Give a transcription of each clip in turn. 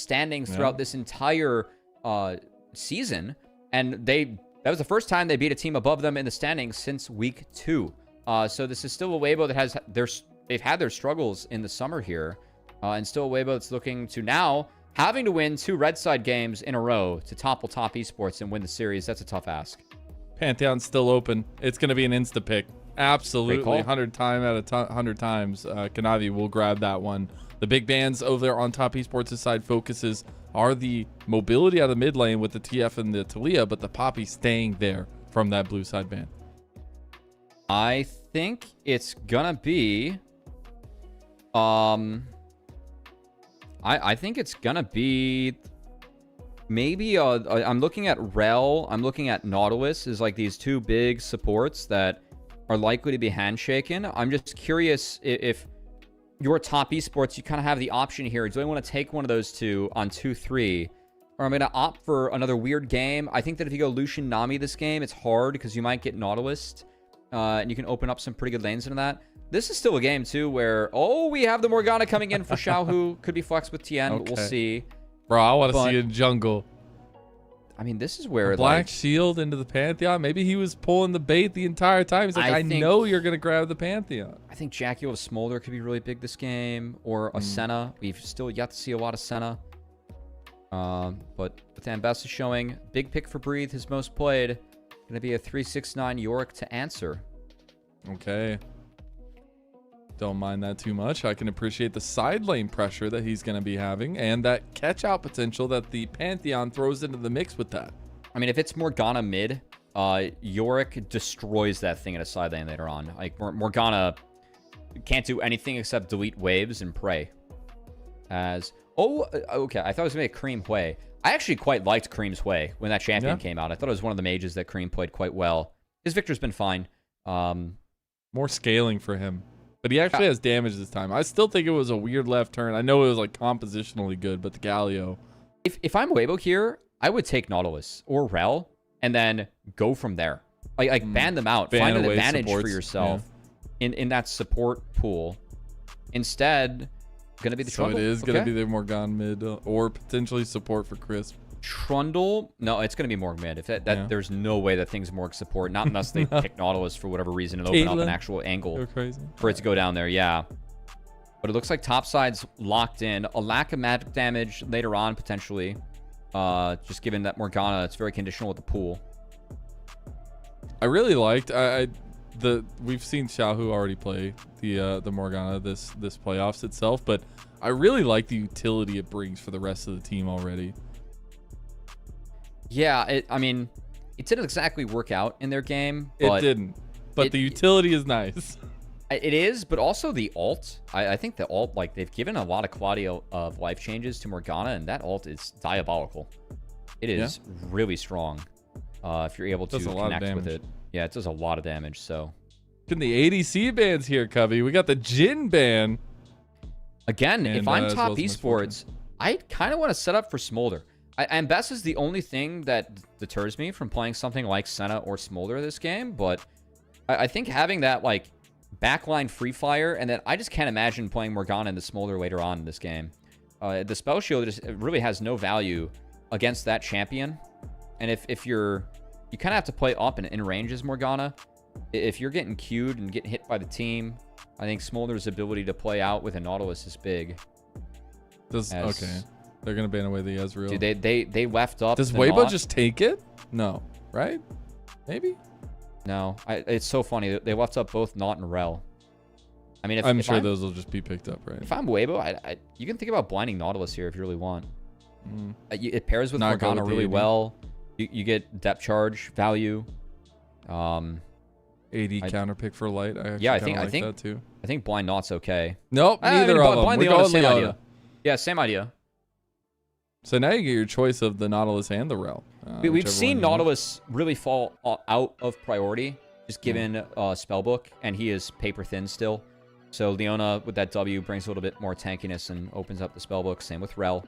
standings throughout this entire season, and that was the first time they beat a team above them in the standings since week 2. So this is still a Weibo that has they've had their struggles in the summer here, and still a Weibo that's looking to now having to win 2 red side games in a row to topple top esports and win the series. That's a tough ask. Pantheon's still open. It's going to be an insta pick. Absolutely, 100 times Kanavi will grab that one. The big bands over there on top esports' side focuses are the mobility out of the mid lane with the TF and the Talia, but the Poppy staying there from that blue side band. I think it's gonna be I think it's gonna be maybe I'm looking at Rel, I'm looking at Nautilus as like these 2 big supports that are likely to be handshaken. I'm just curious if your top esports, you kind of have the option here. Do I want to take one of those 2 on 2-3? Or I'm going to opt for another weird game. I think that if you go Lucian Nami this game, it's hard because you might get Nautilus. And you can open up some pretty good lanes into that. This is still a game, too, where, we have the Morgana coming in for Xiaohu. Could be flexed with Tian. Okay. We'll see. Bro, I want to see a jungle. I mean, this is where Black Shield into the Pantheon. Maybe he was pulling the bait the entire time. He's like, I know you're going to grab the Pantheon. I think JackeyLove Smolder could be really big this game. Or a Senna. We've still yet to see a lot of Senna. But with Ambessa showing, big pick for Breathe, his most played. Going to be a 369 Yorick to answer. Okay. Don't mind that too much. I can appreciate the side lane pressure that he's going to be having and that catch out potential that the Pantheon throws into the mix with that. I mean, if it's Morgana mid, Yorick destroys that thing in a side lane later on. Like, Morgana can't do anything except delete waves and pray. Okay. I thought it was going to be a Creme Hui. I actually quite liked Creme's Hui when that champion came out. I thought it was one of the mages that Creme played quite well. His Victor's been fine. More scaling for him. But he actually has damage this time. I still think it was a weird left turn. I know it was like compositionally good, but the Galio. If I'm Weibo here, I would take Nautilus or Rel and then go from there. Like ban them out. Find an advantage for yourself in that support pool. Instead, gonna be the Trundle. So it is gonna be the Morgana mid or potentially support for Crisp. Trundle? No, it's gonna be Morg mid. If there's no way that thing's Morg support. Not unless they pick Nautilus for whatever reason and open up an actual angle for it to go down there. Yeah. But it looks like topside's locked in. A lack of magic damage later on potentially. Just given that Morgana, it's very conditional with the pool. I really liked we've seen Xiaohu already play the Morgana this playoffs itself, but I really like the utility it brings for the rest of the team already. Yeah, I mean, it didn't exactly work out in their game. But it didn't. But the utility is nice. It is, but also the ult. I think the ult, like, they've given a lot of quality of life changes to Morgana, and that ult is diabolical. It is really strong if you're able to connect with it. Yeah, it does a lot of damage, so. In the ADC bans here, Cubby. We got the Jin ban. Again, if I'm top esports, I kind of want to set up for Smolder. And Bess is the only thing that deters me from playing something like Senna or Smolder this game, but I think having that, like, backline free fire, and then I just can't imagine playing Morgana and the Smolder later on in this game. The spell shield just really has no value against that champion, and if you kind of have to play up and in range as Morgana. If you're getting queued and getting hit by the team, I think Smolder's ability to play out with a Nautilus is big. Okay. They're going to ban away the Ezreal. Dude, they left up. Does Weibo just take it? No. Right? Maybe? No. It's so funny. They left up both Naut and Rel. I mean, I'm sure those will just be picked up, right? If I'm Weibo, you can think about blinding Nautilus here if you really want. It pairs with Morgana really well. You get depth charge value. AD counter pick for light. I think that too. I think blind Naut's okay. Nope, neither of them. Blind Leona, same idea. Yeah, same idea. So now you get your choice of the Nautilus and the Rel. We've seen Nautilus really fall out of priority, just given Spellbook, and he is paper thin still. So Leona with that W brings a little bit more tankiness and opens up the Spellbook. Same with Rel,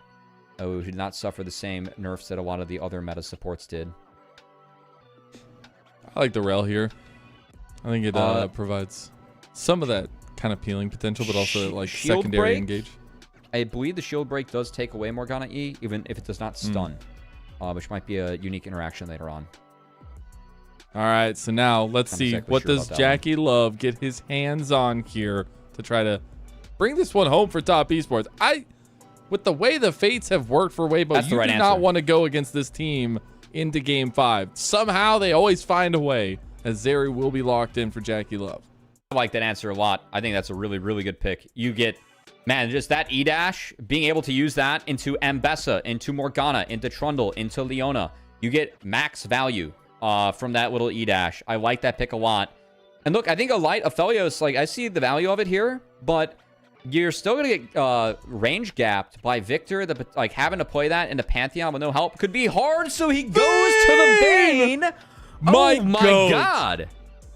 who did not suffer the same nerfs that a lot of the other meta supports did. I like the Rel here. I think it provides some of that kind of peeling potential, but also like secondary engage. I believe the shield break does take away Morgana E, even if it does not stun, which might be a unique interaction later on. All right, so now let's see what does JackeyLove get his hands on here to try to bring this one home for top esports. With the way the fates have worked for Weibo, you do not want to go against this team into game 5. Somehow they always find a way, as Zeri will be locked in for JackeyLove. I like that answer a lot. I think that's a really, really good pick. You get, man, just that E-dash, being able to use that into Ambessa, into Morgana, into Trundle, into Leona. You get max value from that little E-dash. I like that pick a lot. And look, I think a light Aphelios, like, I see the value of it here, but you're still going to get range gapped by Victor. Like, having to play that into Pantheon with no help could be hard, so he goes to the Vayne. Oh my God.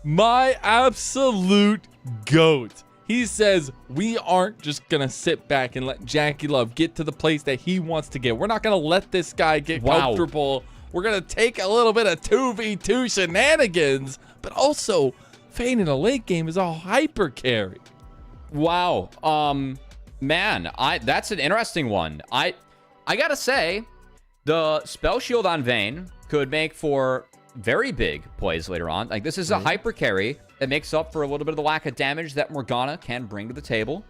My absolute GOAT. He says, we aren't just going to sit back and let JackeyLove get to the place that he wants to get. We're not going to let this guy get comfortable. We're going to take a little bit of 2v2 shenanigans, but also Vayne in a late game is a hyper carry. Wow. Man, that's an interesting one. I gotta say, the spell shield on Vayne could make for very big plays later on. Like, this is a hyper carry that makes up for a little bit of the lack of damage that Morgana can bring to the table.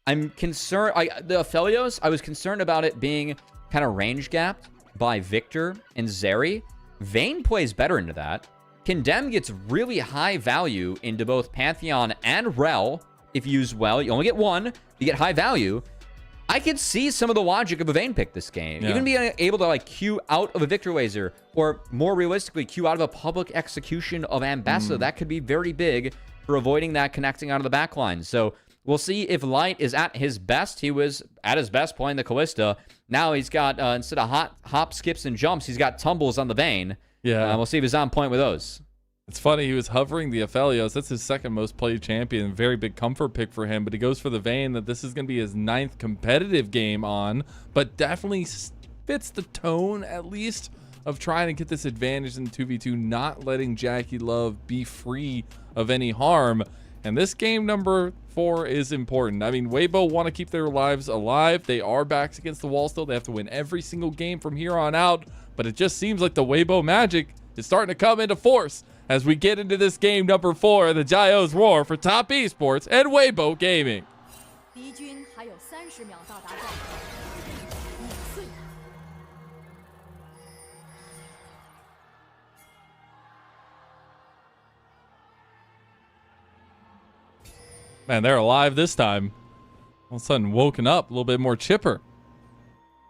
I'm concerned. The Aphelios, I was concerned about it being kind of range gapped by Victor and Zeri. Vayne plays better into that. Condemn gets really high value into both Pantheon and Rel. If used well, you only get one. You get high value. I could see some of the logic of a Vayne pick this game. Even being able to, like, queue out of a Victor Laser, or more realistically, queue out of a public execution of Ambessa. That could be very big for avoiding that connecting out of the backline. So we'll see if Light is at his best. He was at his best playing the Callista. Now he's got, instead of hop, skips, and jumps, he's got tumbles on the Vayne. Yeah. We'll see if he's on point with those. It's funny, he was hovering the Aphelios. That's his second most played champion. Very big comfort pick for him, but he goes for the Vayne that this is going to be his 9th competitive game on, but definitely fits the tone, at least, of trying to get this advantage in 2v2, not letting JackeyLove be free of any harm. And this game number 4 is important. I mean, Weibo want to keep their lives alive. They are backs against the wall still. They have to win every single game from here on out, but it just seems like the Weibo magic is starting to come into force as we get into this game number 4, the Jaios Roar for top esports and Weibo Gaming. Man, they're alive this time. All of a sudden woken up a little bit more chipper.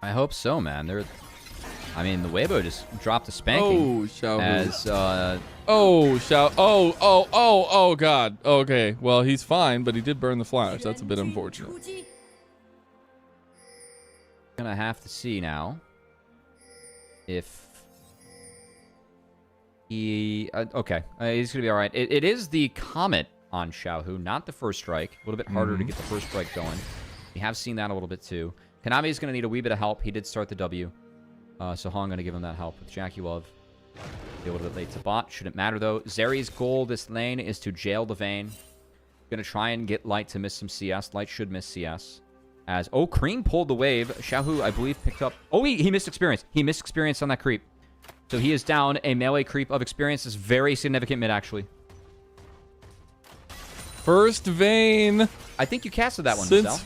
I hope so, man. I mean, the Weibo just dropped a spanking. Oh, Xiaohu. Oh, God. Okay, well, he's fine, but he did burn the flash. That's a bit unfortunate. Gonna have to see now if he... okay, he's gonna be all right. It is the Comet on Xiaohu, not the first strike. A little bit harder to get the first strike going. We have seen that a little bit, too. Kanavi is gonna need a wee bit of help. He did start the W. So I'm going to give him that help with JackeyLove. Be a little bit late to bot. Shouldn't matter, though. Zeri's goal this lane is to jail the Vayne. Going to try and get Light to miss some CS. Light should miss CS. As, Creme pulled the wave. Xiaohu, I believe, picked up... Oh, he missed experience. He missed experience on that creep. So he is down a melee creep of experience. It's very significant mid, actually. First Vayne. I think you casted that one, Mazel.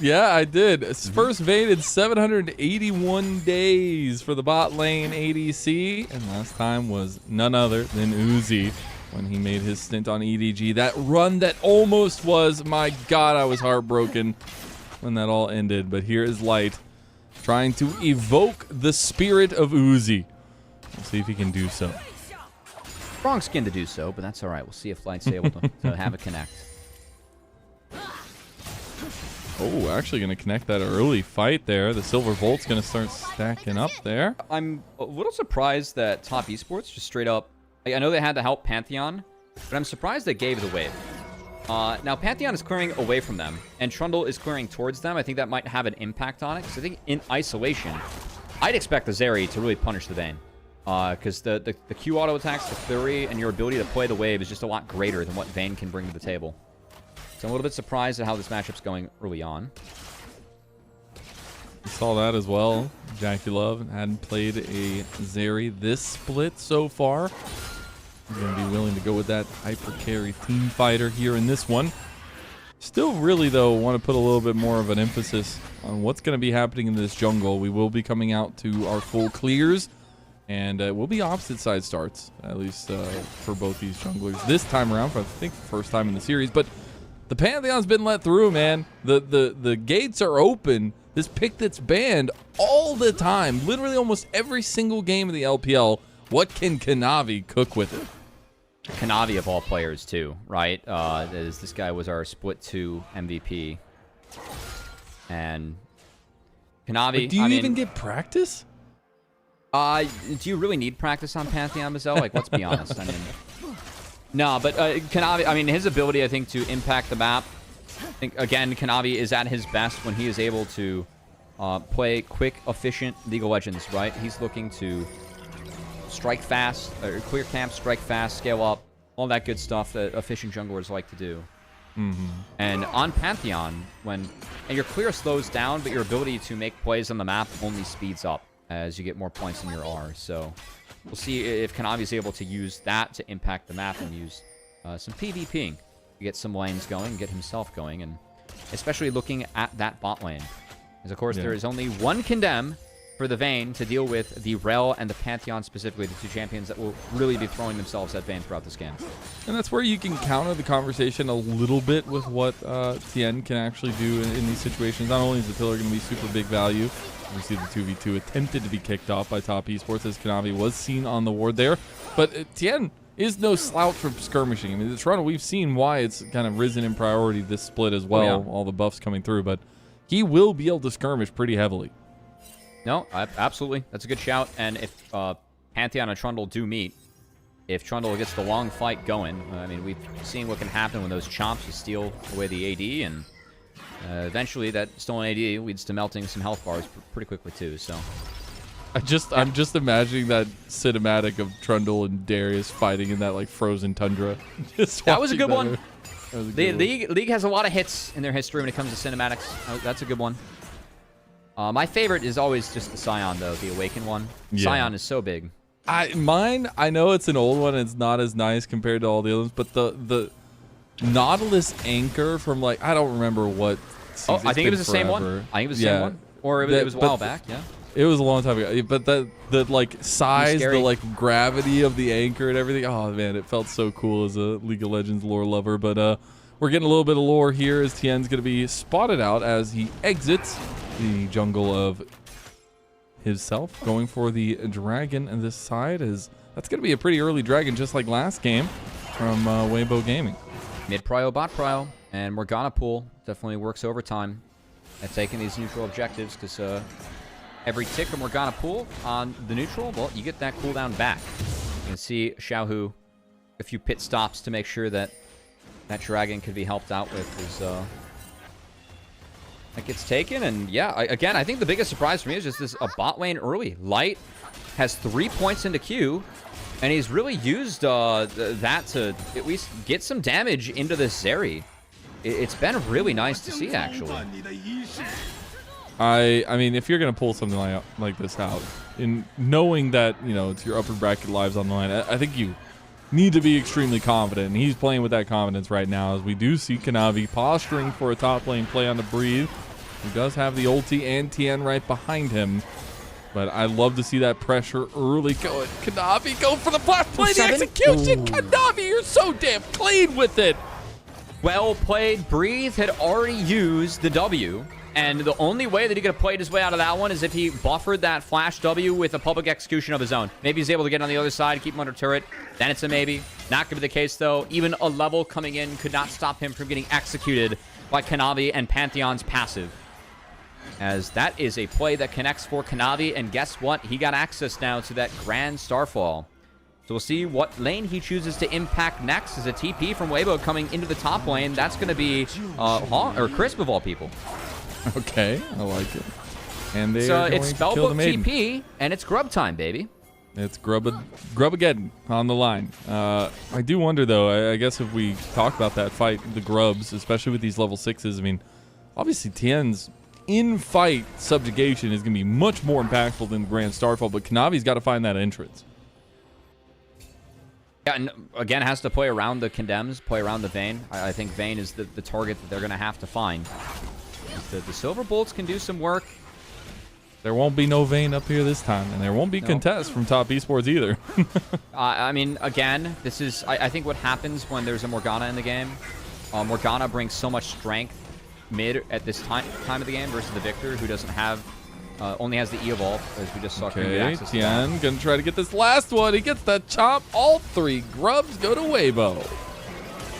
Yeah, I did. It's first Vayne in 781 days for the bot lane ADC. And last time was none other than Uzi when he made his stint on EDG. That run that almost was, my God, I was heartbroken when that all ended. But here is Light trying to evoke the spirit of Uzi. We'll see if he can do so. Wrong skin to do so, but that's all right. We'll see if Light's able to have a connect. Oh, actually going to connect that early fight there. The Silver Volt's going to start stacking up there. I'm a little surprised that top esports just straight up... I know they had to help Pantheon, but I'm surprised they gave the wave. Now, Pantheon is clearing away from them, and Trundle is clearing towards them. I think that might have an impact on it, because I think in isolation, I'd expect the Zeri to really punish the Vayne. Because the Q auto attacks, the Flurry, and your ability to play the wave is just a lot greater than what Vayne can bring to the table. So I'm a little bit surprised at how this matchup's going early on. We saw that as well. JackeyLove hadn't played a Zeri this split so far. He's going to be willing to go with that hyper carry team fighter here in this one. Still really, though, want to put a little bit more of an emphasis on what's going to be happening in this jungle. We will be coming out to our full clears, and it will be opposite side starts, at least for both these junglers. This time around, for I think the first time in the series, but the Pantheon's been let through, man. The gates are open. This pick that's banned all the time, literally almost every single game of the LPL. What can Kanavi cook with it? Kanavi of all players too, right? This guy was our split 2 MVP. And Kanavi, Like, do you even get practice? Do you really need practice on Pantheon, Mazel? Like, let's be honest. I mean, no, but Kanavi, I mean, his ability, I think, to impact the map. I think, again, Kanavi is at his best when he is able to play quick, efficient League of Legends, right? He's looking to strike fast, or clear camp, strike fast, scale up, all that good stuff that efficient junglers like to do. And on Pantheon, and your clear slows down, but your ability to make plays on the map only speeds up as you get more points in your R. So we'll see if Kanavi is able to use that to impact the map and use some PvPing to get some lanes going, get himself going, and especially looking at that bot lane. Because, of course, there is only one Condemn for the Vayne to deal with the Rel and the Pantheon, specifically the 2 champions that will really be throwing themselves at Vayne throughout this game. And that's where you can counter the conversation a little bit with what Tian can actually do in these situations. Not only is the pillar going to be super big value, we see the 2v2 attempted to be kicked off by top esports as Kanavi was seen on the ward there, but Tian is no slouch from skirmishing. I mean, the Toronto, we've seen why it's kind of risen in priority this split as well, all the buffs coming through, but he will be able to skirmish pretty heavily. No, absolutely. That's a good shout. And if Pantheon and Trundle do meet, if Trundle gets the long fight going, I mean, we've seen what can happen when those chomps steal away the AD, and eventually that stolen AD leads to melting some health bars pretty quickly too. So I'm just imagining that cinematic of Trundle and Darius fighting in that like frozen tundra. That was a good one. The League has a lot of hits in their history when it comes to cinematics. That's a good one. My favorite is always just the Scion, though, the Awaken one. Yeah. Scion is so big. I know it's an old one and it's not as nice compared to all the others, but the Nautilus anchor from, like, I don't remember what season. Oh, I think it was the same one. I think it was the same one. Or it was a while back, yeah. It was a long time ago. But the like size, the like gravity of the anchor and everything. Oh man, it felt so cool as a League of Legends lore lover. But we're getting a little bit of lore here as Tian's going to be spotted out as he exits the jungle of himself, going for the dragon. And this side that's going to be a pretty early dragon, just like last game from Weibo Gaming. Mid prio, bot prio, and Morgana pool definitely works overtime at taking these neutral objectives, because every tick of Morgana pool on the neutral, well, you get that cooldown back. You can see Xiaohu a few pit stops to make sure that that dragon could be helped out with as that gets taken. And yeah, again, I think the biggest surprise for me is just this bot lane early. Light has 3 points into Q, and he's really used that to at least get some damage into this Zeri. It's been really nice to see, actually. I mean, if you're going to pull something like this out, in knowing that, you know, it's your upper bracket lives on the line, I think you need to be extremely confident, and he's playing with that confidence right now, as we do see Kanavi posturing for a top lane play on the breathe. He does have the ulti and Tian right behind him, but I love to see that pressure early going. Kanavi, go for the flash play, the execution! Ooh. Kanavi, you're so damn clean with it! Well played. Breathe had already used the W, and the only way that he could have played his way out of that one is if he buffered that flash W with a public execution of his own. Maybe he's able to get on the other side, keep him under turret. Then it's a maybe. Not going to be the case, though. Even a level coming in could not stop him from getting executed by Kanavi and Pantheon's passive, as that is a play that connects for Kanavi. And guess what? He got access now to that Grand Starfall. So we'll see what lane he chooses to impact next. Is a TP from Weibo coming into the top lane. That's going to be Crisp of all people. Okay, I like it. And so it's Spellbook TP, and it's grub time, baby. It's Grubageddon on the line. I do wonder, though, I guess if we talk about that fight, the grubs, especially with these level 6s, I mean, obviously Tian's in-fight subjugation is going to be much more impactful than the Grand Starfall, but Kanavi's got to find that entrance. Yeah, and again, has to play around the Condemns, play around the Vayne. I think Vayne is the target that they're going to have to find. The Silver Bolts can do some work. There won't be no Vayne up here this time, and there won't be contest from Top Esports either. I mean, again, this is, I think what happens when there's a Morgana in the game, Morgana brings so much strength mid at this time of the game versus the Victor, who doesn't have, only has the E-Evolve, as we just saw. Okay, Tian gonna try to get this last one. He gets the chomp. All 3 grubs go to Weibo.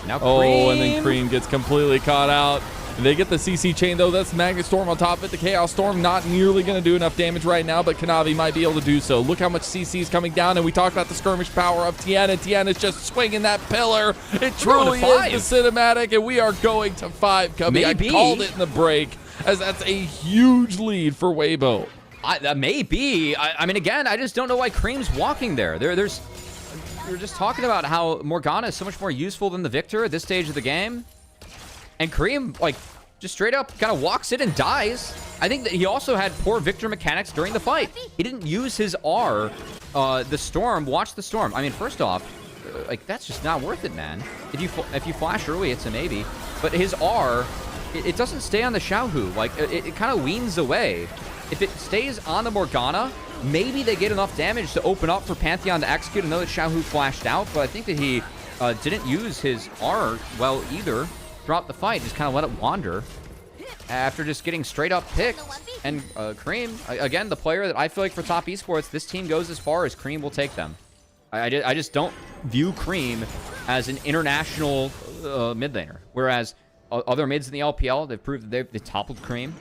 Now Creme. And then Creme gets completely caught out. They get the CC chain, though. That's Magnet Storm on top of it. The Chaos Storm not nearly going to do enough damage right now, but Kanavi might be able to do so. Look how much CC is coming down, and we talked about the skirmish power of Tian, and Tian is just swinging that pillar. It truly is the cinematic, and we are going to 5, Cubby. I called it in the break, as that's a huge lead for Weibo. That may be. I mean, again, I just don't know why Creme's walking there. We're just talking about how Morgana is so much more useful than the Victor at this stage of the game. And Creme, like, just straight up kind of walks in and dies. I think that he also had poor Victor mechanics during the fight. He didn't use his R, the Storm. Watch the Storm. I mean, first off, like, that's just not worth it, man. If you flash early, it's a maybe. But his R, it doesn't stay on the Xiaohu. Like, it kind of weans away. If it stays on the Morgana, maybe they get enough damage to open up for Pantheon to execute. I know that Xiaohu flashed out, but I think that he didn't use his R well either. Drop the fight, just kind of let it wander after just getting straight up picked. And Creme, again, the player that I feel like for Top Esports, this team goes as far as Creme will take them. I just don't view Creme as an international mid laner, whereas other mids in the LPL, they've proved that they've toppled Creme.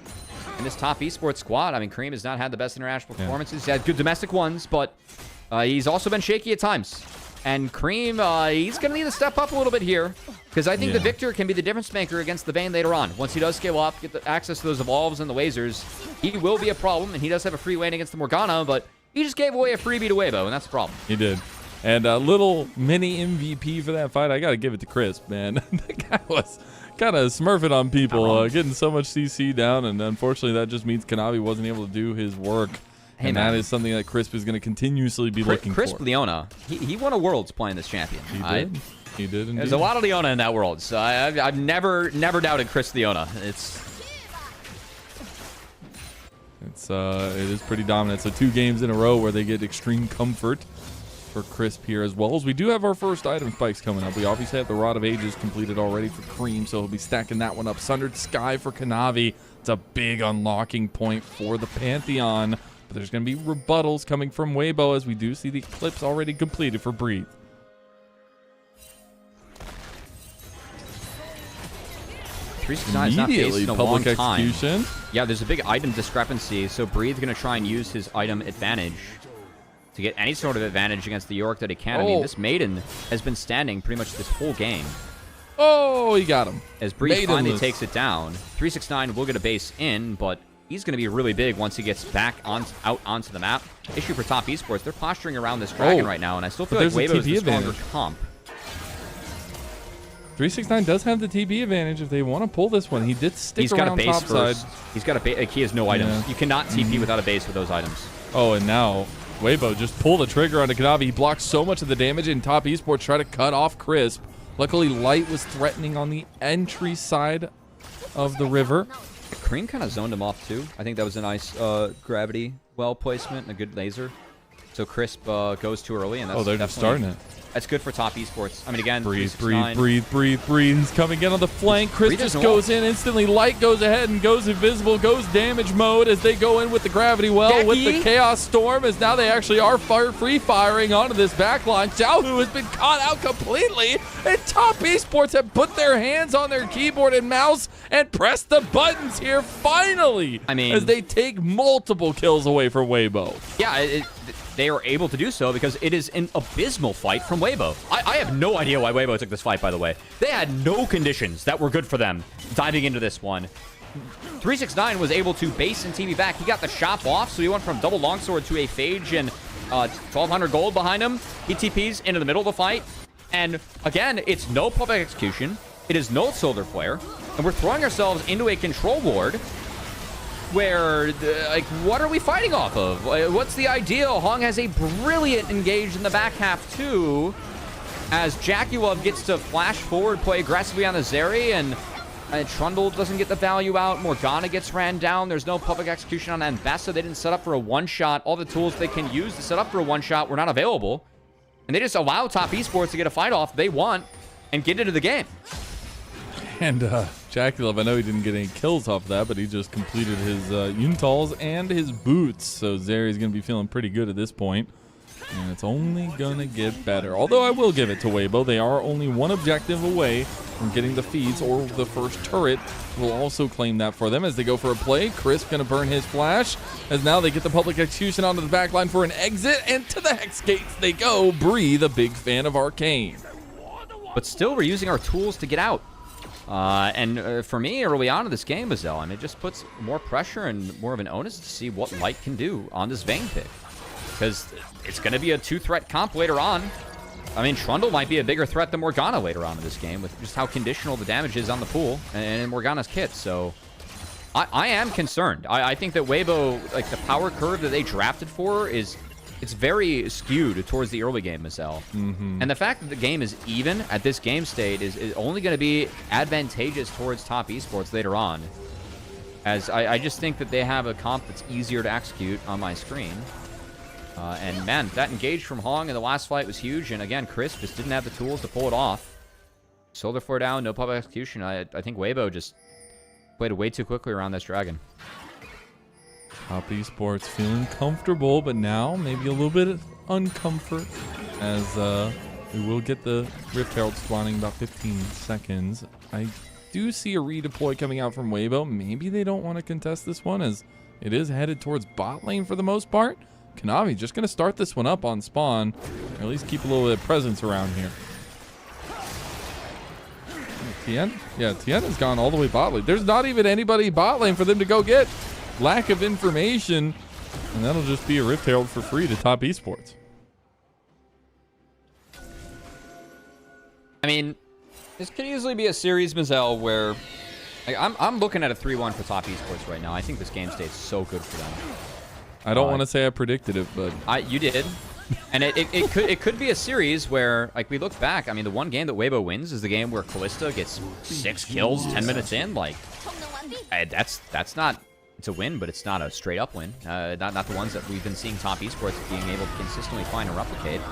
In this Top Esports squad, I mean, Creme has not had the best international performances. He had good domestic ones, but he's also been shaky at times. And Creme, he's going to need to step up a little bit here, because I think the Victor can be the difference maker against the Vayne later on. Once he does scale up, get the access to those evolves and the lasers, he will be a problem, and he does have a free lane against the Morgana, but he just gave away a freebie to Weibo, and that's the problem. He did. And a little mini MVP for that fight, I got to give it to Crisp, man. That guy was kind of smurfing on people, getting so much CC down, and unfortunately that just means Kanavi wasn't able to do his work. Hey, and man, that is something that Crisp is going to continuously be looking for. Crisp Leona, he won a Worlds playing this champion. He did. He did indeed. There's a lot of Leona in that world, so I've never doubted Crisp Leona. It is pretty dominant. So 2 games in a row where they get extreme comfort for Crisp here, as well as we do have our first item spikes coming up. We obviously have the Rod of Ages completed already for Creme, so he'll be stacking that one up. Sundered Sky for Kanavi. It's a big unlocking point for the Pantheon. But there's going to be rebuttals coming from Weibo, as we do see the clips already completed for Breathe. Immediately public execution. Yeah, there's a big item discrepancy, so Breathe going to try and use his item advantage to get any sort of advantage against the York that he can. I mean, this Maiden has been standing pretty much this whole game. Oh, he got him. As Breathe finally takes it down. 369 will get a base in, but he's going to be really big once he gets back out onto the map. Issue for Top Esports, they're posturing around this dragon right now, and I still feel like Weibo is the stronger comp. 369 does have the TB advantage if they want to pull this one. He did stick around top side. He's got a base. Like, he has no items. You cannot TP without a base with those items. Oh, and now Weibo just pulled the trigger onto Kanavi. He blocked so much of the damage, and Top Esports tried to cut off Crisp. Luckily, Light was threatening on the entry side of the river. Creme kind of zoned him off, too. I think that was a nice gravity well placement and a good laser. So Crisp goes too early, and that's they're just starting it. That's good for Top Esports. I mean, again, breathe. He's coming in on the flank. Chris just goes in instantly. Light goes ahead and goes invisible, goes damage mode as they go in with the gravity well with the Chaos Storm, as now they actually are free firing onto this backline. Xiaohu has been caught out completely, and Top Esports have put their hands on their keyboard and mouse and pressed the buttons here finally. I mean, as they take multiple kills away from Weibo. Yeah, they are able to do so because it is an abysmal fight from Weibo. I have no idea why Weibo took this fight, by the way. They had no conditions that were good for them diving into this one. 369 was able to base and TV back. He got the shop off, so he went from double longsword to a phage and 1,200 gold behind him. He TPs into the middle of the fight. And again, it's no public execution. It is no solar flare. And we're throwing ourselves into a control ward where, like, what are we fighting off of? What's the ideal? Hong has a brilliant engage in the back half, too, as JackeyLove gets to flash forward, play aggressively on the Zeri, and Trundle doesn't get the value out. Morgana gets ran down. There's no public execution on Ambessa. They didn't set up for a one-shot. All the tools they can use to set up for a one-shot were not available. And they just allow top esports to get a fight off they want and get into the game. And JackeyLove, I know he didn't get any kills off that, but he just completed his Untals and his boots. So Zeri's going to be feeling pretty good at this point. And it's only going to get better. Although I will give it to Weibo. They are only one objective away from getting the feeds, or the first turret will also claim that for them as they go for a play. Crisp going to burn his flash, as now they get the public execution onto the back line for an exit, and to the Hex Gates they go. Bree, the big fan of Arcane. But still, we're using our tools to get out. And for me, early on in this game, Mazel, I mean, it just puts more pressure and more of an onus to see what Light can do on this Vayne pick. Because it's going to be a two-threat comp later on. I mean, Trundle might be a bigger threat than Morgana later on in this game with just how conditional the damage is on the pool and in Morgana's kit. So I am concerned. I think that Weibo, like the power curve that they drafted for it's very skewed towards the early game, Mazel. And the fact that the game is even at this game state is only going to be advantageous towards top esports later on. As I just think that they have a comp that's easier to execute on my screen. And man, that engage from Hong in the last fight was huge. And again, Chris just didn't have the tools to pull it off. Solar 4 down, no public execution. I think Weibo just played way too quickly around this dragon. Top Esports feeling comfortable, but now maybe a little bit of uncomfort, as we will get the Rift Herald spawning about 15 seconds. I do see a redeploy coming out from Weibo. Maybe they don't want to contest this one, as it is headed towards bot lane for the most part. Kanavi just going to start this one up on spawn, or at least keep a little bit of presence around here. Tian? Yeah, Tian has gone all the way bot lane. There's not even anybody bot lane for them to go get. Lack of information, and that'll just be a Rift Herald for free to top esports. I mean, this could easily be a series, Mazel, where like, I'm looking at a 3-1 for top esports right now. I think this game stays so good for them. I don't want to say I predicted it, but you did. And it could be a series where, like, we look back. I mean, the one game that Weibo wins is the game where Callista gets 6 kills 10 minutes in. Like, that's not. It's a win, but it's not a straight up win. Not the ones that we've been seeing top esports being able to consistently find and replicate.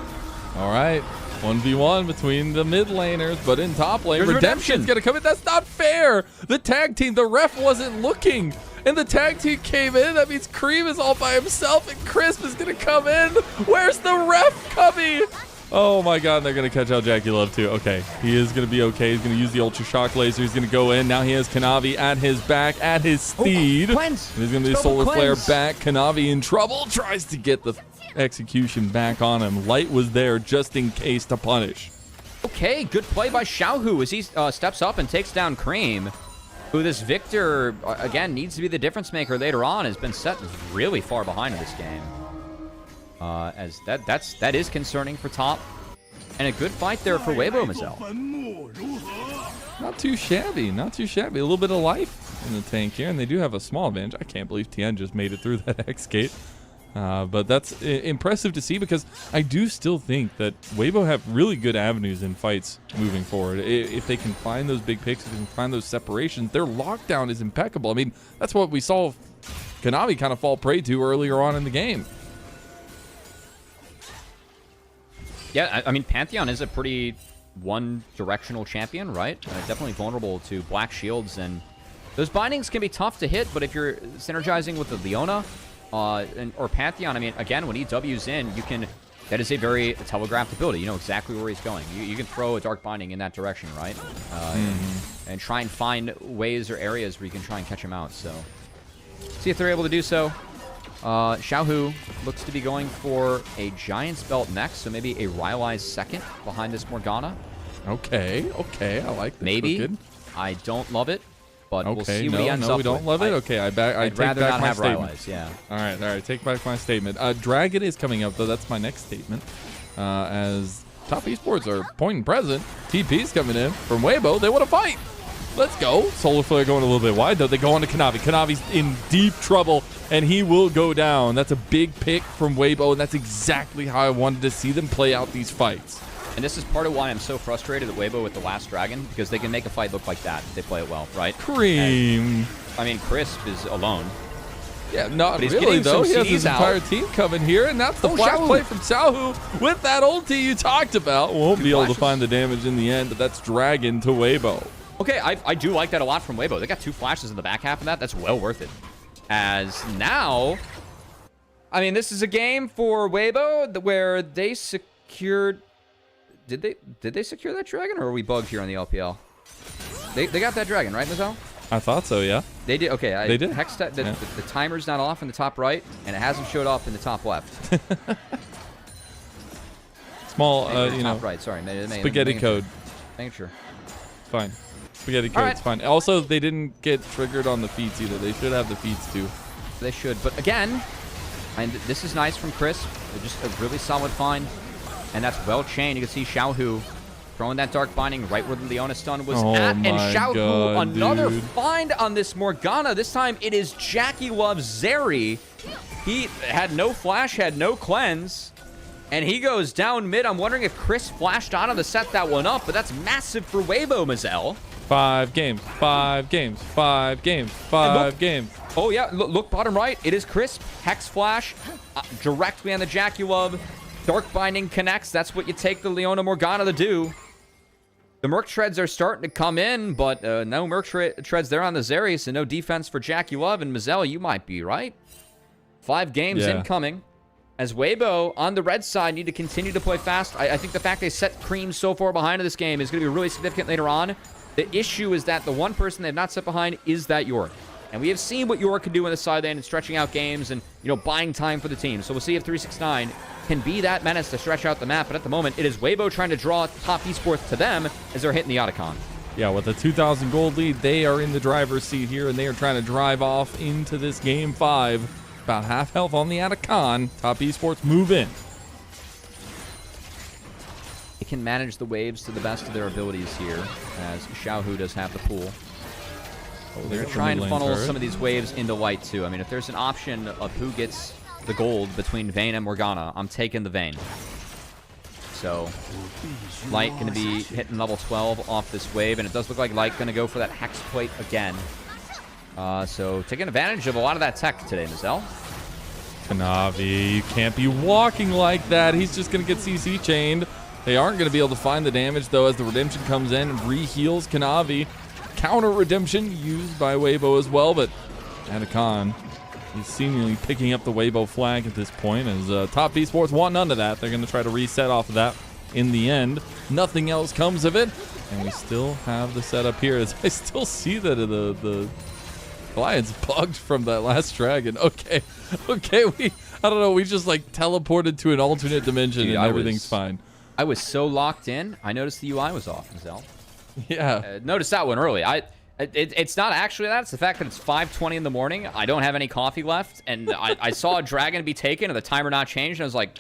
All right, 1v1 between the mid laners, but in top lane, Redemption's gonna come in. That's not fair. The tag team, the ref wasn't looking, and the tag team came in. That means Creme is all by himself, and Crisp is gonna come in. Where's the ref, Cubby? Oh my God, they're gonna catch out JackeyLove too. Okay, he is gonna be okay. He's gonna use the Ultra Shock Laser. He's gonna go in. Now he has Kanavi at his back, at his steed. And he's gonna be Solar Flare back. Kanavi in trouble. Tries to get the execution back on him. Light was there just in case to punish. Okay, good play by Xiaohu as he steps up and takes down Creme, who this Victor, again, needs to be the difference maker later on, has been set really far behind in this game. As that is concerning for top. And a good fight there for Weibo, Mazel. Not too shabby, not too shabby. A little bit of life in the tank here, and they do have a small advantage. I can't believe Tian just made it through that X gate. But that's impressive to see, because I do still think that Weibo have really good avenues in fights moving forward. If they can find those big picks, if they can find those separations, their lockdown is impeccable. I mean, that's what we saw Kanavi kind of fall prey to earlier on in the game. Yeah, I mean, Pantheon is a pretty one-directional champion, right? Definitely vulnerable to black shields, and those bindings can be tough to hit, but if you're synergizing with the Leona or Pantheon, I mean, again, when he W's in, you can... That is a very telegraphed ability. You know exactly where he's going. You can throw a Dark Binding in that direction, right? And try and find ways or areas where you can try and catch him out, so... See if they're able to do so. Xiaohu looks to be going for a Giant's Belt next, so maybe a Rylai's second behind this Morgana. Okay, I like this. Maybe. I don't love it, but okay, we'll see what he ends up with. No, we don't love it? Okay, I'd take rather back not my have statement. Rylai's, yeah. All right, take back my statement. Dragon is coming up, though. That's my next statement. As top esports are point and present, TP's coming in from Weibo. They want to fight. Let's go. Solar Flare going a little bit wide, though. They go on to Kanavi. Kanavi's in deep trouble, and he will go down. That's a big pick from Weibo, and that's exactly how I wanted to see them play out these fights. And this is part of why I'm so frustrated at Weibo with the last dragon, because they can make a fight look like that if they play it well, right? Creme. I mean, Crisp is alone. Yeah, not really, though. He has his entire team coming here, and that's the flash play from Xiaohu with that ulti you talked about. Won't be able to find the damage in the end, but that's Dragon to Weibo. Okay, I do like that a lot from Weibo. They got 2 flashes in the back half of that. That's well worth it. As now, I mean, this is a game for Weibo where they secured... Did they secure that dragon, or are we bugged here on the LPL? They got that dragon, right, Mazel? I thought so, yeah. They did. Okay, they did. The timer's not off in the top right, and it hasn't showed up in the top left. Small, you know. Top right. Sorry, spaghetti code. Making sure. Fine. Spaghetti code's fine. Also, they didn't get triggered on the feats either. They should have the feats too. They should, but again, and this is nice from Chris. Just a really solid find. And that's well chained. You can see Xiaohu throwing that Dark Binding right where the Leona stun was at. And Xiaohu, another find on this Morgana. This time it is JackeyLove Zeri. He had no flash, had no cleanse. And he goes down mid. I'm wondering if Chris flashed on him to set that one up. But that's massive for Weibo, Mazel. 5 games, 5 games, 5 games, 5 games. Oh, yeah. Look bottom right. It is Crisp. Hex Flash directly on the JackeyLove. Dark Binding connects. That's what you take the Leona Morgana to do. The Merc Treads are starting to come in, but no Merc Treads there on the Zeri, so no defense for JackeyLove. And Mazel, you might be right. 5 games incoming. As Weibo on the red side need to continue to play fast. I think the fact they set Creme so far behind in this game is going to be really significant later on. The issue is that the one person they have not set behind is that York. And we have seen what York can do in the side lane and stretching out games and, you know, buying time for the team. So we'll see if 369 can be that menace to stretch out the map. But at the moment, it is Weibo trying to draw top esports to them as they're hitting the Otacon. Yeah, with a 2,000 gold lead, they are in the driver's seat here, and they are trying to drive off into this game 5. About half health on the Otacon. Top esports move in. They can manage the waves to the best of their abilities here, as Xiaohu does have the pool. Oh, they're trying to funnel some of these waves into Light, too. I mean, if there's an option of who gets the gold between Vayne and Morgana, I'm taking the Vayne. So, Light going to be hitting level 12 off this wave, and it does look like Light going to go for that Hex Plate again. So, taking advantage of a lot of that tech today, Mazel. Kanavi, you can't be walking like that. He's just going to get CC chained. They aren't going to be able to find the damage, though, as the Redemption comes in and re-heals Kanavi. Counter Redemption used by Weibo as well, but Otacon is seemingly picking up the Weibo flag at this point, as top esports want none of that. They're going to try to reset off of that in the end. Nothing else comes of it, and we still have the setup here. As I still see that the Alliance bugged from that last dragon. Okay, I don't know, we just like teleported to an alternate dimension. Dude, and everything's fine. I was so locked in, I noticed the UI was off, Mazel. Yeah. Noticed that one early. It's not actually that. It's the fact that it's 5:20 in the morning. I don't have any coffee left, and I saw a dragon be taken and the timer not changed, and I was like,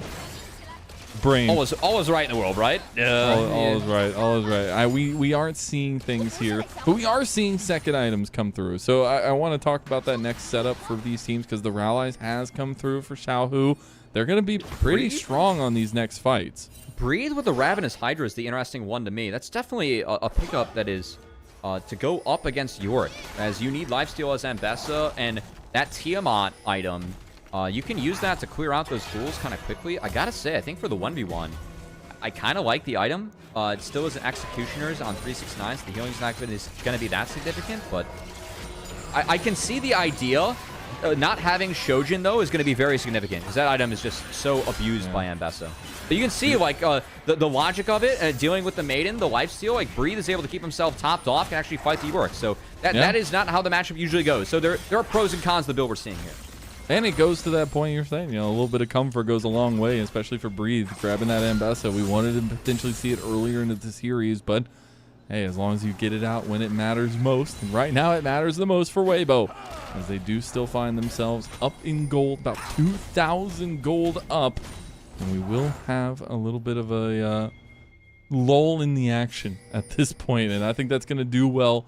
brain. All is right in the world, right? All is right. All is right. We aren't seeing things here, but we are seeing second items come through. So I want to talk about that next setup for these teams, because the Rallies has come through for Xiaohu. They're going to be pretty strong on these next fights. Breathe with the Ravenous Hydra is the interesting one to me. That's definitely a pickup that is to go up against York, as you need lifesteal as Ambessa, and that Tiamat item, you can use that to clear out those tools kind of quickly. I gotta say, I think for the 1v1, I kind of like the item. It still is an Executioner's on 369, so the healing's not going to be that significant, but I can see the idea. Not having Shojin, though, is going to be very significant, because that item is just so abused by Ambessa. But you can see, like, the logic of it, dealing with the Maiden, the lifesteal, like, Breathe is able to keep himself topped off and actually fight the York. So that is not how the matchup usually goes. So there are pros and cons to the build we're seeing here. And it goes to that point you're saying, you know, a little bit of comfort goes a long way, especially for Breathe, grabbing that Ambessa. We wanted to potentially see it earlier into the series, but hey, as long as you get it out when it matters most, and right now it matters the most for Weibo, as they do still find themselves up in gold, about 2,000 gold up, and we will have a little bit of a lull in the action at this point, and I think that's going to do well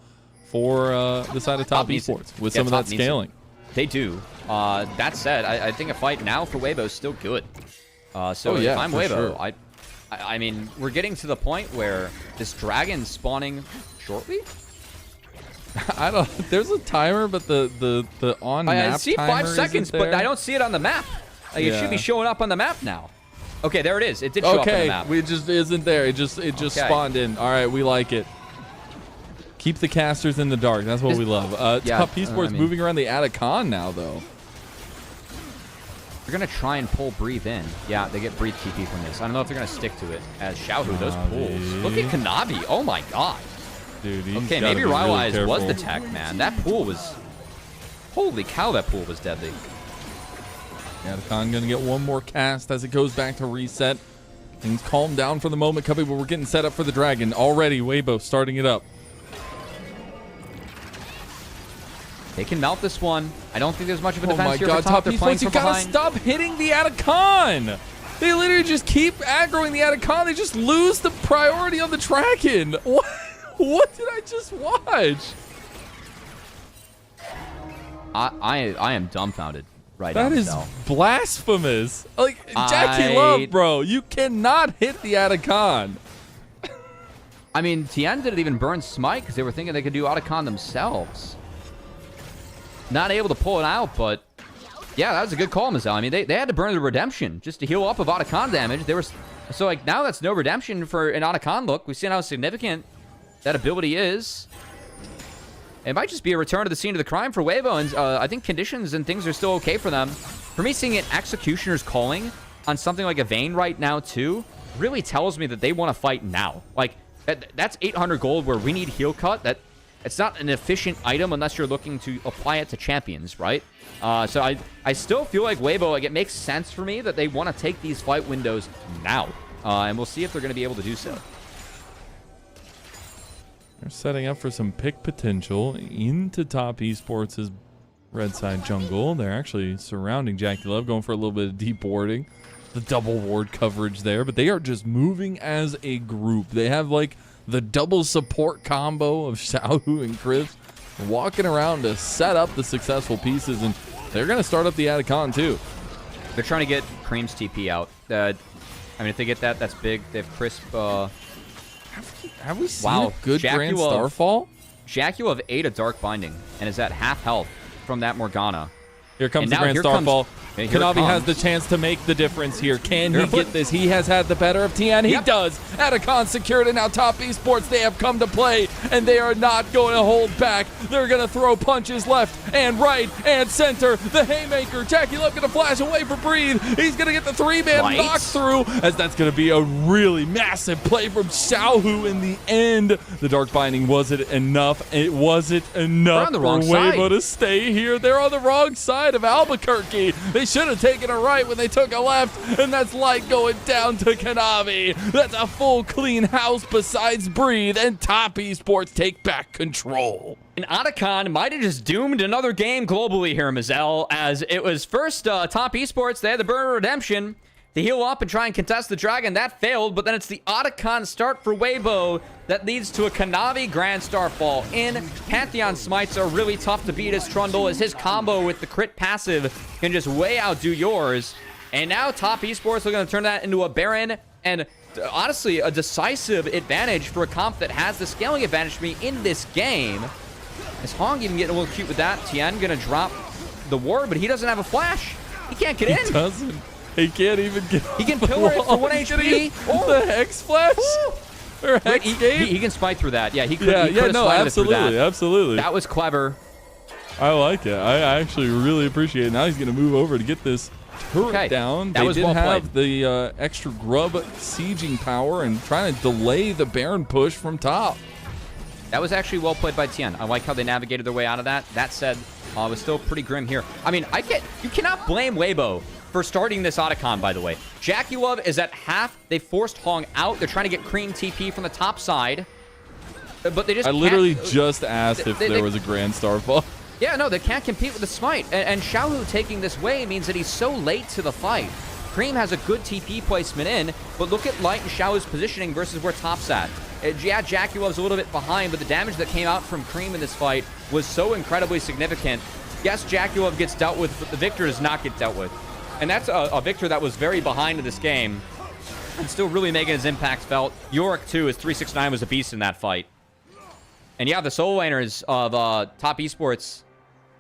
for the side of Top Esports with some of that scaling. They do. That said, I think a fight now for Weibo is still good. So yeah, if I'm Weibo, sure. I mean, we're getting to the point where this dragon spawning shortly. I don't. There's a timer, but the on map I see timer 5 seconds, isn't but there. I don't see it on the map. Like, it should be showing up on the map now. Okay, there it is. It did show up on the map. Okay, it just isn't there. It just spawned in. All right, we like it. Keep the casters in the dark. That's what we love. Top Esports moving around the Atacon now, though. They're going to try and pull Breathe in. Yeah, they get Breathe TP from this. I don't know if they're going to stick to it. As Xiaohu, those pulls. Look at Kanavi. Oh, my God. Dude, okay, maybe Rywise was the tech, man. That pool was... Holy cow, that pool was deadly. Atacon going to get one more cast as it goes back to reset. Things calm down for the moment, Cubby, but we're getting set up for the Dragon. Already, Weibo starting it up. They can melt this one. I don't think there's much of a defense here. Oh my God, Top Esports, you gotta behind. stop hitting the Atacon. They literally just keep aggroing the Atacon. They just lose the priority on the Dragon. What did I just watch? I am dumbfounded right now. That is blasphemous. Like, JackeyLove, bro, you cannot hit the Atacon. I mean, Tian didn't even burn Smite because they were thinking they could do Atacon themselves. Not able to pull it out, but yeah, that was a good call, Mazel. I mean, they had to burn the Redemption just to heal up of Atacon damage. So like now that's no Redemption for an Atacon look. We've seen how significant that ability is. It might just be a return to the scene of the crime for Weibo, and I think conditions and things are still okay for them. For me, seeing an Executioner's calling on something like a Vayne right now too really tells me that they want to fight now. Like that's 800 gold where we need heal cut. It's not an efficient item unless you're looking to apply it to champions, right? So I still feel like Weibo, like it makes sense for me that they want to take these fight windows now. And we'll see if they're going to be able to do so. They're setting up for some pick potential into Top Esports' red side jungle. They're actually surrounding JackeyLove, going for a little bit of deep warding. The double ward coverage there, but they are just moving as a group. They have like the double support combo of Xiaohu and Creme walking around to set up the successful pieces, and they're going to start up the Atacon too. They're trying to get Creme's TP out. I mean, if they get that, that's big. They have Crisp. Have we seen a good Grand Starfall? JackeyLove ate a Dark Binding and is at half health from that Morgana. Here comes the Grand Starfall. Kanavi has the chance to make the difference here. Can he get this? He has had the better of Tian. He does. Atacon secured, and now Top Esports, they have come to play, and they are not going to hold back. They're going to throw punches left and right and center. The haymaker. JackeyLove going to flash away for Breathe. He's going to get the three-man knock through, as that's going to be a really massive play from Xiaohu in the end. The Dark Binding, was it enough? It wasn't enough for Weibo to stay here. They're on the wrong side of Albuquerque. They should have taken a right when they took a left, and that's light going down to Kanavi. That's a full clean house besides Breathe, and Top Esports take back control. And Atacon might have just doomed another game globally here, Mazel, as it was first Top Esports. They had the burn Redemption to heal up and try and contest the Dragon. That failed, but then it's the Atacon start for Weibo that leads to a Kanavi Grand Starfall in. Pantheon Smites are really tough to beat as Trundle, as his combo with the crit passive can just way outdo yours. And now Top Esports are going to turn that into a Baron, and honestly, a decisive advantage for a comp that has the scaling advantage to me in this game. Is Hong even getting a little cute with that? Tian going to drop the ward, but he doesn't have a flash. He can't get in. He doesn't. He can't even get. He can pillar it for 1 HP. The Hex Flash? Or Hex he can spike through that. Yeah, he could. Absolutely. That was clever. I like it. I actually really appreciate it. Now he's going to move over to get this turret down. They did have the extra grub sieging power and trying to delay the Baron push from top. That was actually well played by Tian. I like how they navigated their way out of that. That said, it was still pretty grim here. I mean, you cannot blame Weibo for starting this Atacon, by the way. JackeyLove is at half. They forced Hong out. They're trying to get Creme TP from the top side. But they just I literally just asked if there was a Grand Starfall. Yeah, no, they can't compete with the Smite. And Xiaohu taking this way means that he's so late to the fight. Creme has a good TP placement in, but look at Light and Xiaohu's positioning versus where top's at. Yeah, JackeyLove's a little bit behind, but the damage that came out from Creme in this fight was so incredibly significant. Yes, JackeyLove gets dealt with, but the Victor does not get dealt with. And that's a Victor that was very behind in this game and still really making his impact felt. Yorick, too, his 369 was a beast in that fight. And yeah, the solo laners of Top Esports,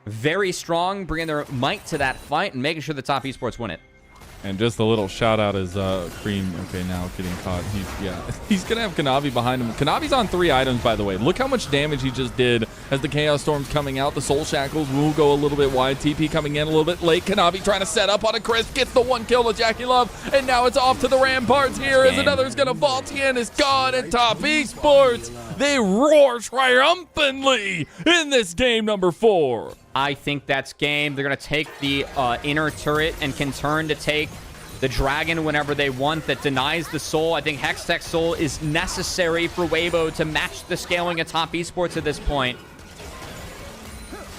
very strong, bringing their might to that fight and making sure the Top Esports win it. And just a little shout out is Creme. Okay, now getting caught. He's gonna have Kanavi behind him. Kanavi's on 3 items, by the way. Look how much damage he just did as the Chaos Storm's coming out. The Soul Shackles will go a little bit wide. TP coming in a little bit late. Kanavi trying to set up on a Crisp. Gets the 1 kill to JackeyLove. And now it's off to the Ramparts here as another's gonna fall. Tian is gone, and Top Esports, they roar triumphantly in this game number 4. I think that's game. They're going to take the inner turret and can turn to take the dragon whenever they want. That denies the soul. I think Hextech soul is necessary for Weibo to match the scaling of Top Esports at this point.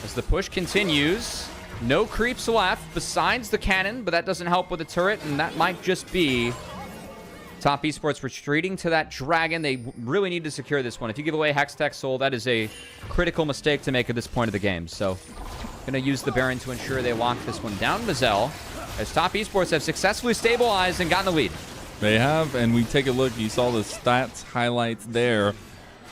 As the push continues, no creeps left besides the cannon, but that doesn't help with the turret, and that might just be Top Esports retreating to that dragon. They really need to secure this one. If you give away Hextech soul, that is a critical mistake to make at this point of the game. So, going to use the Baron to ensure they lock this one down. Mazel, as Top Esports have successfully stabilized and gotten the lead. They have, and we take a look. You saw the stats highlights there.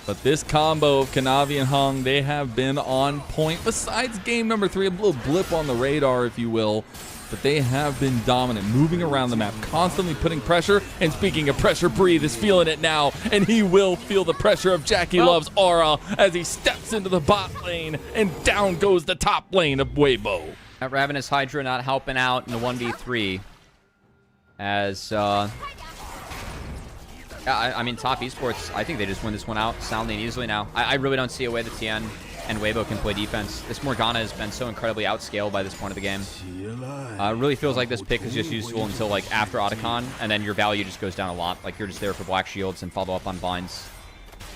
But this combo of Kanavi and Hung, they have been on point. Besides game number 3, a little blip on the radar, if you will. But they have been dominant, moving around the map, constantly putting pressure. And speaking of pressure, Breathe is feeling it now. And he will feel the pressure of JackeyLove's aura as he steps into the bot lane. And down goes the top lane of Weibo. That Ravenous Hydra not helping out in the 1v3. As, I mean, Top Esports, I think they just win this one out soundly and easily now. I really don't see a way that Tian and Weibo can play defense. This Morgana has been so incredibly outscaled by this point of the game. It really feels like this pick is just useful until like after Otacon, and then your value just goes down a lot. Like you're just there for Black Shields and follow up on Vines.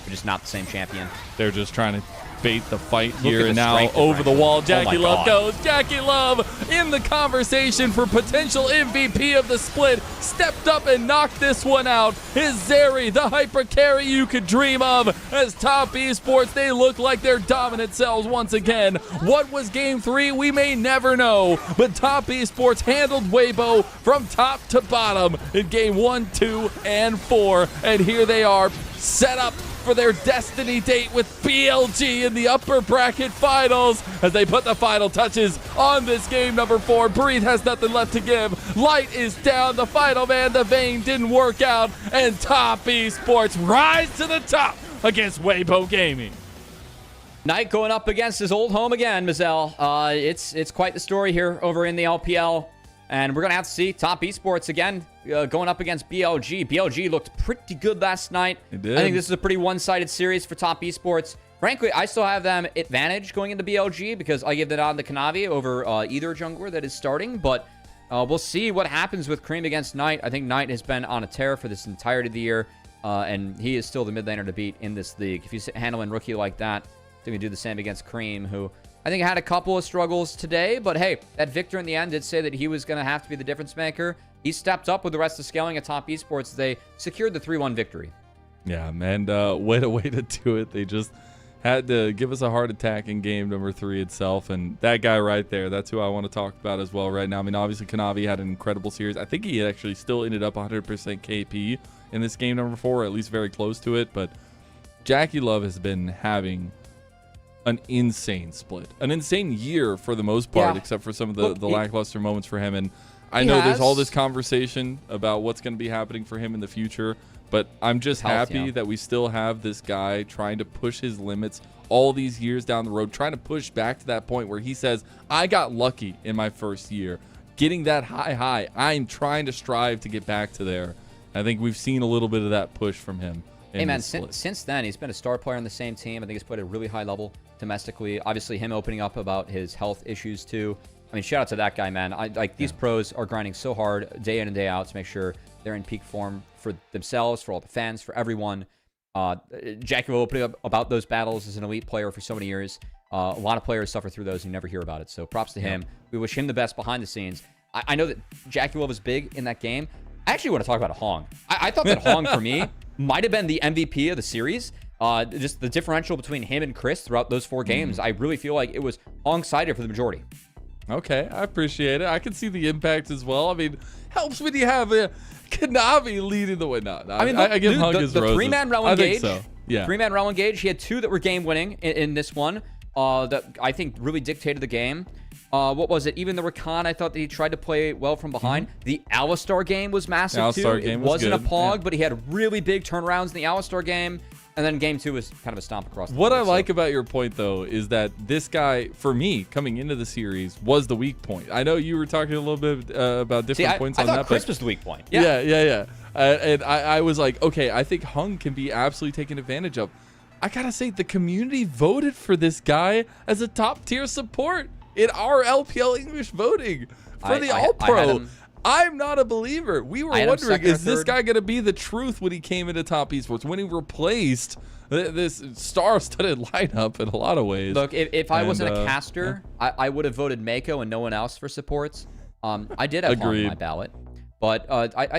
You're just not the same champion. They're just trying to bait the fight here, and now over the wall JackeyLove goes. JackeyLove in the conversation for potential MVP of the split, stepped up and knocked this one out. His Zeri, the hyper carry you could dream of, as Top Esports, they look like their dominant selves once again. What was game 3? We may never know, but Top Esports handled Weibo from top to bottom in game 1, 2, and 4, and here they are set up for their destiny date with BLG in the upper bracket finals as they put the final touches on this game number 4. Breathe has nothing left to give. Light is down. The final man, the Vayne, didn't work out, and Top Esports rise to the top against Weibo Gaming. Knight going up against his old home again, Mazel. It's quite the story here over in the LPL. And we're going to have to see Top Esports again going up against BLG. BLG looked pretty good last night. It did. I think this is a pretty one-sided series for Top Esports. Frankly, I still have them advantage going into BLG because I give that on the Kanavi over either jungler that is starting. But we'll see what happens with Creme against Knight. I think Knight has been on a tear for this entirety of the year. And he is still the mid laner to beat in this league. If you handle a rookie like that, then we do the same against Creme, who I think had a couple of struggles today, but hey, that Victor in the end did say that he was going to have to be the difference maker. He stepped up with the rest of scaling at Top Esports. They secured the 3-1 victory. Yeah, man, way to do it. They just had to give us a heart attack in game number 3 itself, and that guy right there, that's who I want to talk about as well right now. I mean, obviously, Kanavi had an incredible series. I think he actually still ended up 100% KP in this game number 4, or at least very close to it, but JackeyLove has been having an insane split, an insane year for the most part, except for some of the lackluster moments for him. And I know there's all this conversation about what's going to be happening for him in the future, but I'm just happy that we still have this guy trying to push his limits all these years down the road, trying to push back to that point where he says, I got lucky in my first year. Getting that high, I'm trying to strive to get back to there. I think we've seen a little bit of that push from him. Hey, man, since then, he's been a star player on the same team. I think he's played at a really high level domestically. Obviously, him opening up about his health issues, too. I mean, shout out to that guy, man. These pros are grinding so hard day in and day out to make sure they're in peak form for themselves, for all the fans, for everyone. JackeyLove opening up about those battles as an elite player for so many years. A lot of players suffer through those and you never hear about it. So props to him. We wish him the best behind the scenes. I know that JackeyLove was big in that game. I actually want to talk about Hong. I thought that Hong, for me, might have been the MVP of the series. Just the differential between him and Chris throughout those 4 games, I really feel like it was Hong-sided for the majority. Okay, I appreciate it. I can see the impact as well. I mean, helps when you have a Kanavi leading the way. No, I mean, I give Hung his roses. The 3-man Rel engage. I think so. Yeah. 3-man Rel engage. He had 2 that were game winning in this one. That I think really dictated the game. What was it? Even the Rakan, I thought that he tried to play well from behind. The Alistar game was massive too. Game it wasn't good. a pog, but he had really big turnarounds in the Alistar game. And then game 2 was kind of a stomp across the board. What I like about your point, though, is that this guy, for me, coming into the series, was the weak point. I know you were talking a little bit about different points on that. I thought Chris was the weak point. Yeah. And I was like, okay, I think Hung can be absolutely taken advantage of. I gotta say, the community voted for this guy as a top-tier support in our LPL English voting for the All-Pro. I'm not a believer. We were wondering, is this guy going to be the truth when he came into top esports, when he replaced this star-studded lineup in a lot of ways? Look, if I wasn't a caster, I would have voted Mako and no one else for supports. I did have Hong on my ballot, but I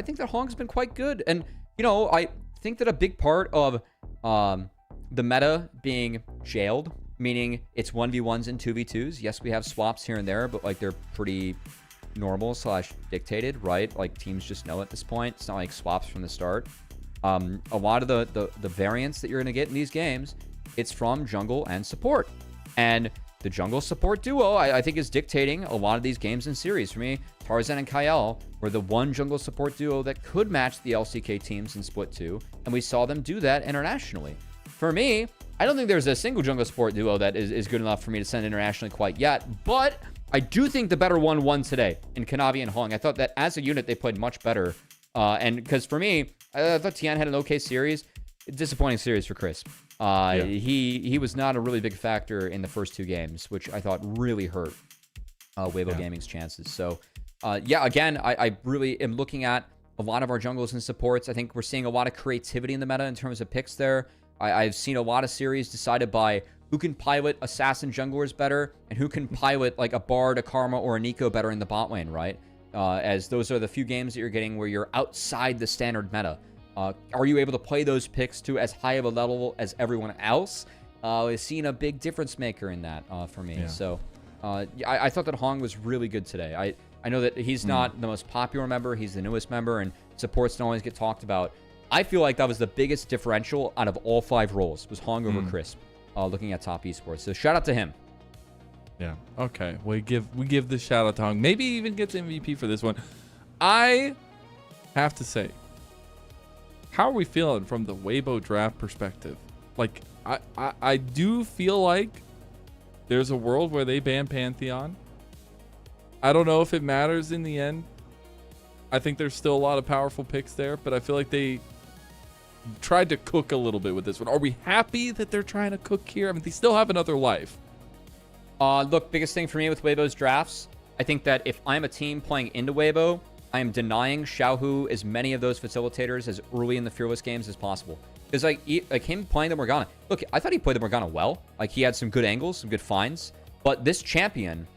think that Hong's been quite good. And, you know, I think that a big part of the meta being jailed, meaning it's 1v1s and 2v2s. Yes, we have swaps here and there, but like they're pretty normal / dictated, right? Like teams just know at this point. It's not like swaps from the start. A lot of the variants that you're going to get in these games, it's from jungle and support. And the jungle support duo, I think, is dictating a lot of these games and series. For me, Tarzan and Kyle were the one jungle support duo that could match the LCK teams in Split 2, and we saw them do that internationally. For me, I don't think there's a single jungle support duo that is good enough for me to send internationally quite yet, but I do think the better one won today in Kanavi and Hong. I thought that as a unit, they played much better. And because for me, I thought Tian had an okay series. Disappointing series for Chris. He was not a really big factor in the first 2 games, which I thought really hurt Weibo Gaming's chances. So, again, I really am looking at a lot of our jungles and supports. I think we're seeing a lot of creativity in the meta in terms of picks there. I've seen a lot of series decided by who can pilot assassin junglers better and who can pilot like a Bard, a Karma, or a Nico better in the bot lane, right? As those are the few games that you're getting where you're outside the standard meta. Are you able to play those picks to as high of a level as everyone else? I've seen a big difference maker in that for me. Yeah. So I thought that Hong was really good today. I know that he's not the most popular member. He's the newest member, and supports don't always get talked about. I feel like that was the biggest differential out of all 5 roles, was Hong over Crisp. Looking at top esports, so shout out to him. Yeah. Okay. We give the shout out to Hong. Maybe he even gets MVP for this one. I have to say, how are we feeling from the Weibo draft perspective? Like, I do feel like there's a world where they ban Pantheon. I don't know if it matters in the end. I think there's still a lot of powerful picks there, but I feel like they tried to cook a little bit with this one. Are we happy that they're trying to cook here? I mean, they still have another life. Look, biggest thing for me with Weibo's drafts, I think that if I'm a team playing into Weibo, I am denying Xiaohu as many of those facilitators as early in the Fearless games as possible. Because like him playing the Morgana, look, I thought he played the Morgana well. Like he had some good angles, some good finds. But this champion,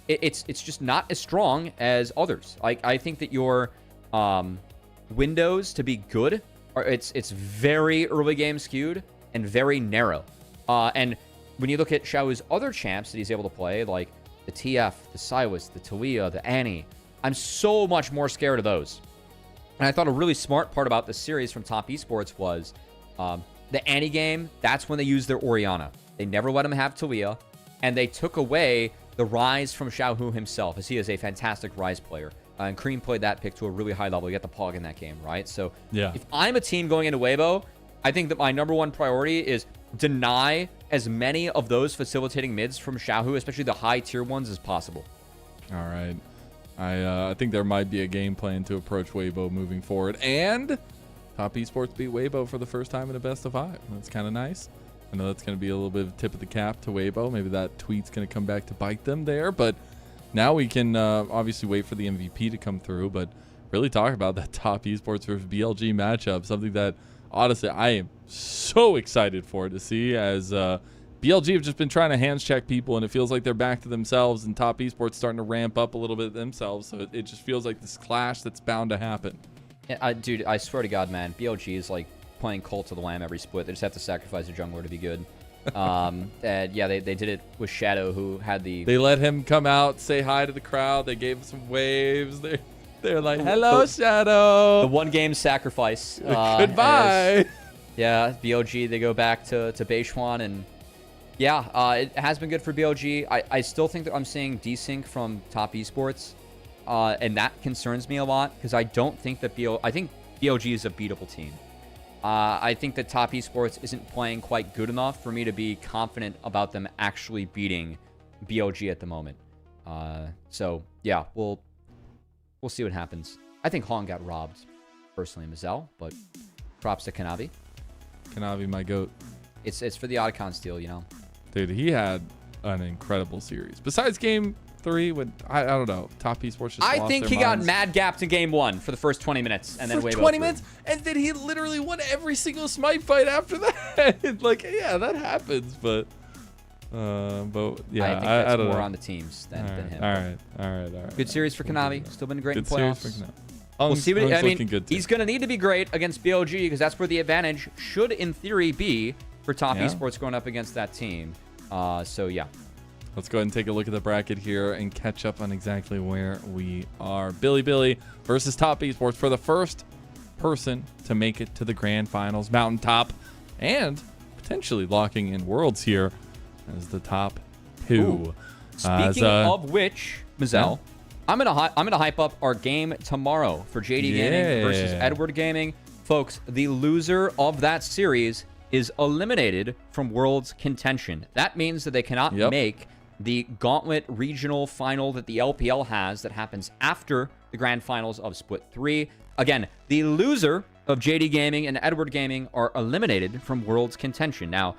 it's just not as strong as others. Like I think that your windows to be good it's very early game skewed and very narrow. And when you look at Xiaohu's other champs that he's able to play, like the TF, the Silas, the Talia, the Annie, I'm so much more scared of those. And I thought a really smart part about this series from Top Esports was the Annie game, that's when they used their Orianna. They never let him have Talia, and they took away the rise from Xiaohu himself, as he is a fantastic rise player. And Creme played that pick to a really high level. You got the Pog in that game, right? So if I'm a team going into Weibo, I think that my #1 priority is deny as many of those facilitating mids from Xiaohu, especially the high tier ones, as possible. All right. I think there might be a game plan to approach Weibo moving forward. And Top Esports beat Weibo for the first time in a best of 5. That's kind of nice. I know that's going to be a little bit of a tip of the cap to Weibo. Maybe that tweet's going to come back to bite them there. But now we can obviously wait for the MVP to come through, but really talk about that Top Esports versus BLG matchup, something that honestly I am so excited for to see, as BLG have just been trying to hands check people, and it feels like they're back to themselves, and Top Esports starting to ramp up a little bit themselves, so it just feels like this clash that's bound to happen. Yeah, dude, I swear to God, man, BLG is like playing Cult of the Lamb every split. They just have to sacrifice a jungler to be good. And yeah, they did it with Shadow, who had the... They let him come out, say hi to the crowd. They gave him some waves. They're like, hello, Shadow. The one-game sacrifice. Goodbye. Yeah, BLG, they go back to Beishuan, and yeah, it has been good for BLG. I still think that I'm seeing desync from top esports, and that concerns me a lot, because I don't think that I think BLG is a beatable team. I think that top esports isn't playing quite good enough for me to be confident about them actually beating BLG at the moment. So yeah, we'll see what happens. I think Hong got robbed, personally, Mazel, but props to Kanavi. Kanavi, my goat. It's for the Otacon steal, you know. Dude, he had an incredible series. Besides game 3, when I don't know, top esports just I lost think their he minds. got mad gapped in game 1 for the first 20 minutes, and then for Weibo 20 threw. minutes, and then he literally won every single smite fight after that. Like, yeah, that happens, but yeah, I think that's I don't more know. on the teams than him. All right. Good series for Kanavi. Still been great in Good series playoffs. for Kanavi. We'll see what I mean. Good He's going to need to be great against BLG, because that's where the advantage should, in theory, be for top esports going up against that team. So yeah. Let's go ahead and take a look at the bracket here and catch up on exactly where we are. Billy versus Top Esports for the first person to make it to the grand finals, Mountaintop, and potentially locking in Worlds here as the top 2. Ooh. Speaking of which, Mazel, I'm gonna hype up our game tomorrow for JD Gaming versus Edward Gaming. Folks, the loser of that series is eliminated from Worlds contention. That means that they cannot make the Gauntlet regional final that the LPL has that happens after the grand finals of Split 3. Again, the loser of JD Gaming and Edward Gaming are eliminated from Worlds contention. Now,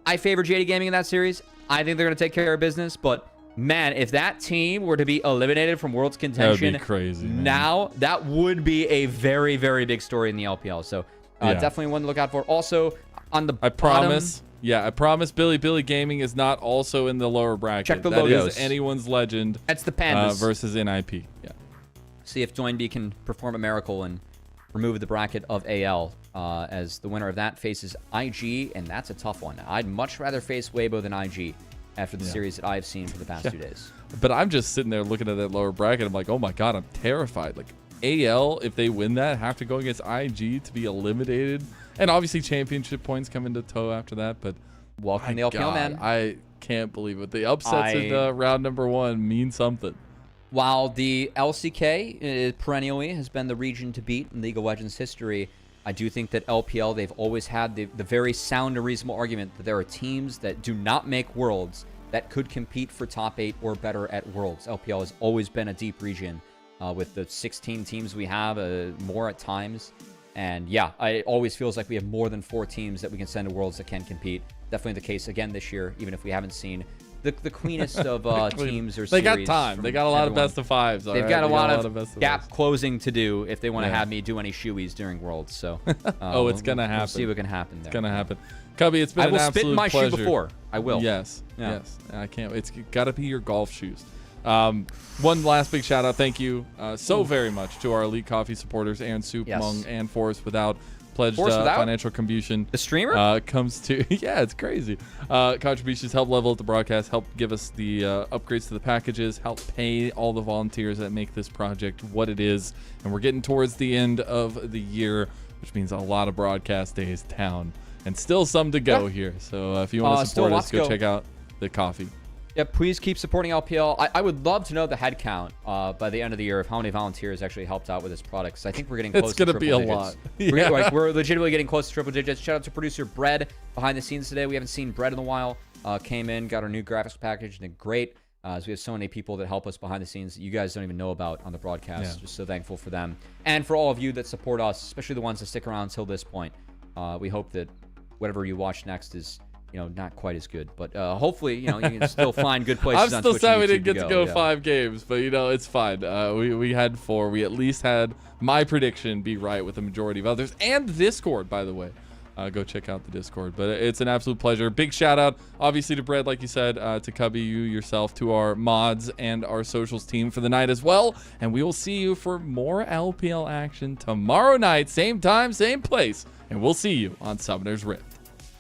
I favor JD Gaming in that series. I think they're going to take care of business, but man, if that team were to be eliminated from Worlds contention, that would be crazy, man. Now that would be a very, very big story in the LPL. So definitely one to look out for. Also, on the promise. Yeah, I promise Billy Gaming is not also in the lower bracket. Check the logos. logos. That is anyone's legend. That's the Pandas. Versus NIP. Yeah. See if Doinby can perform a miracle and remove the bracket of AL, as the winner of that faces IG, and that's a tough one. I'd much rather face Weibo than IG after the series that I've seen for the past 2 days. But I'm just sitting there looking at that lower bracket. I'm like, oh my God, I'm terrified. Like, AL, if they win that, have to go against IG to be eliminated. And obviously championship points come into tow after that. But welcome to the LPL, man. I can't believe it. The upsets in round number 1 mean something. While the LCK perennially has been the region to beat in League of Legends history, I do think that LPL, they've always had the very sound and reasonable argument that there are teams that do not make Worlds that could compete for top 8 or better at Worlds. LPL has always been a deep region with the 16 teams we have, more at times. And yeah, it always feels like we have more than 4 teams that we can send to Worlds that can compete. Definitely the case again this year, even if we haven't seen the cleanest of teams or series. They got time. They got a lot of best of 5s. They've got a lot of gap closing to do if they want to have me do any shoeies during Worlds. So, it's gonna happen. We'll see what can happen there. It's gonna happen. Cubby, it's been an absolute pleasure. I will spit in my shoe before. I will. Yes. I can't. It's got to be your golf shoes. One last big shout out. Thank you so very much to our Elite Coffee supporters, Aaron Soup, Mung, and Forrest Without. Pledged financial contribution. The streamer? Comes to, yeah, it's crazy. Contributions help level up the broadcast, help give us the upgrades to the packages, help pay all the volunteers that make this project what it is. And we're getting towards the end of the year, which means a lot of broadcast days down. And still some to go here. So if you want to support us, go check out the coffee. Yeah, please keep supporting LPL. I would love to know the head count by the end of the year of how many volunteers actually helped out with this product, because I think we're getting close to triple digits. It's going to be a lot. We're legitimately getting close to triple digits. Shout out to producer Bread behind the scenes today. We haven't seen Bread in a while. Came in, got our new graphics package, and did great. As we have so many people that help us behind the scenes that you guys don't even know about on the broadcast. Just so thankful for them. And for all of you that support us, especially the ones that stick around until this point. We hope that whatever you watch next is, not quite as good, but hopefully, you can still find good places. I'm still sad we didn't get to go 5 games, but it's fine. We had 4. We at least had my prediction be right with the majority of others, and Discord, by the way. go check out the Discord. But it's an absolute pleasure. Big shout out, obviously, to Bread, like you said, to Cubby, you yourself, to our mods and our socials team for the night as well. And we will see you for more LPL action tomorrow night, same time, same place. And we'll see you on Summoner's Rift.